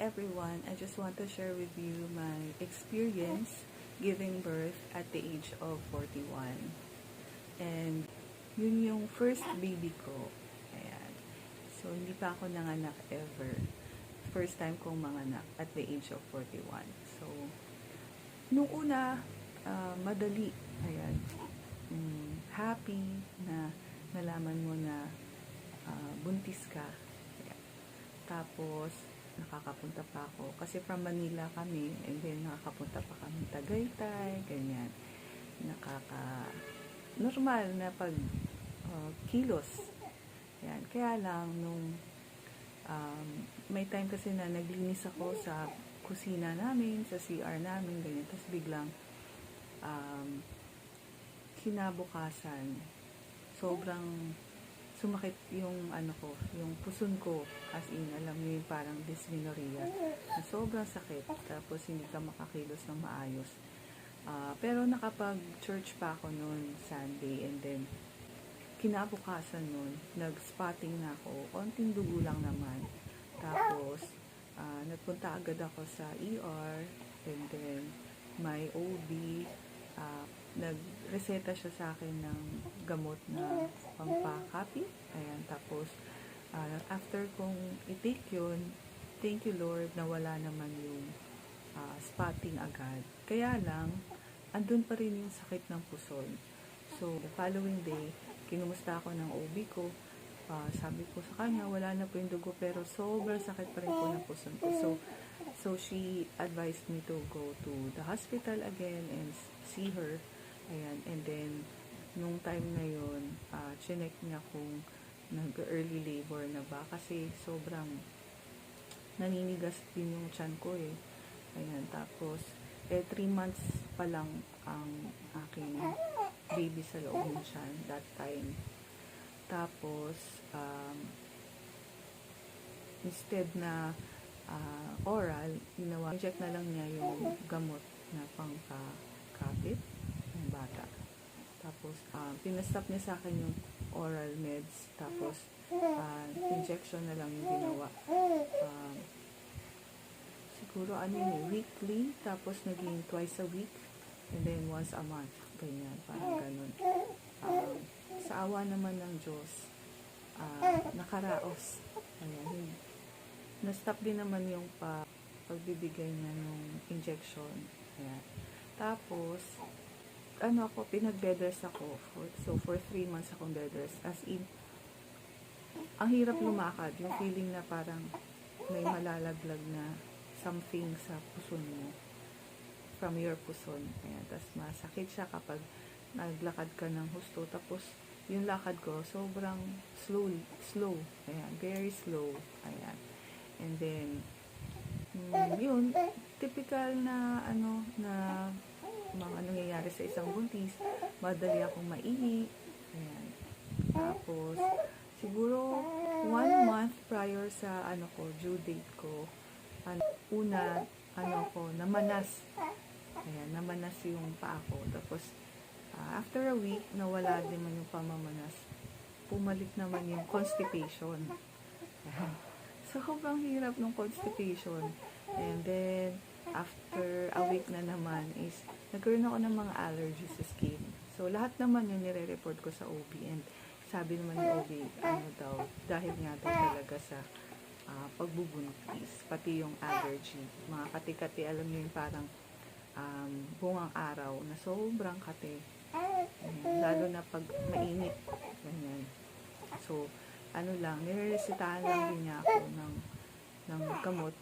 everyone. I just want to share with you my experience giving birth at the age of 41. And yun yung first baby ko. Ayan. So, hindi pa ako nanganak ever. First time kong manganak at the age of 41. So, nung una, madali. Ayan. Happy na nalaman mo na buntis ka. Ayan. Tapos, nakakapunta pa ako. Kasi from Manila kami, and then nakakapunta pa kami Tagaytay, ganyan. Normal na pag kilos. Yan. Kaya lang, nung may time kasi na naglinis ako sa kusina namin, sa CR namin, ganyan. Tapos biglang kinabukasan, sobrang sumakit yung yung puson ko, as in, alam niyo yung parang dysmenorrhea, na sobrang sakit, tapos hindi ka makakilos ng maayos. Pero nakapag-church pa ako noon Sunday, and then kinabukasan noon, nag-spotting na ako, konting dugo lang naman. Tapos nagpunta agad ako sa ER, and then my OB, nagreseta siya sa akin ng gamot na pampakapit. Ayan, tapos after kong i-take yun, thank you Lord, nawala naman yung spotting agad. Kaya lang, andun pa rin yung sakit ng puson. So, the following day, kinumusta ako ng OB ko. Sabi ko sa kanya, wala na po yung dugo, pero sobrang sakit pa rin po ng puson ko. So she advised me to go to the hospital again and see her. Ayan, and then, nung time na yun, chinek niya kung nag-early labor na ba, kasi sobrang naninigas din yung tiyan ko eh. Ayan, tapos 3 months pa lang ang aking baby sa loob ng tiyan that time. Tapos instead na oral, inject na lang niya yung gamot na pangkakapit ng bata. Tapos pinastop niya sa akin yung oral meds, tapos injection na lang yung ginawa. Siguro weekly, tapos naging twice a week, and then once a month, ganyan, parang ganun. Sa awa naman ng Diyos, nakaraos. Ayan, na-stop din naman yung pagbibigay niya ng injection. Ayan. Tapos, pinag-bed rest ako. So, for 3 months akong bed rest. As in, ang hirap lumakad. Yung feeling na parang may malalaglag na something sa puson mo. From your puson. Ayan. Tapos, masakit siya kapag naglakad ka ng husto. Tapos, yung lakad ko, sobrang slow. Ayan. Very slow. Ayan. And then, yun, typical na, na mga nangyayari sa isang buntis. Madali akong maihi. Ayan. Tapos, siguro, 1 month prior sa, due date ko, namanas. Ayan, namanas yung paa ko. Tapos, after a week, nawala din man yung pamamanas. Pumalik naman yung constipation. Ayan. So, sobrang hirap ng constipation. And then, after a week na naman is, nagkaroon ako ng mga allergies sa skin. So, lahat naman yun nire-report ko sa OB. And sabi naman ni OB, dahil nga daw talaga sa pagbubuntis, pati yung allergy. Mga kati-kati, alam nyo yung parang bungang araw na sobrang kati. Lalo na pag mainit. Ganyan. So, nireresetahan lang din niya ako ng gamot,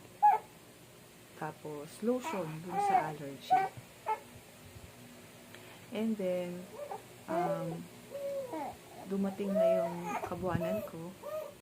tapos lotion dun sa allergy. And then dumating na yung kabuanan ko,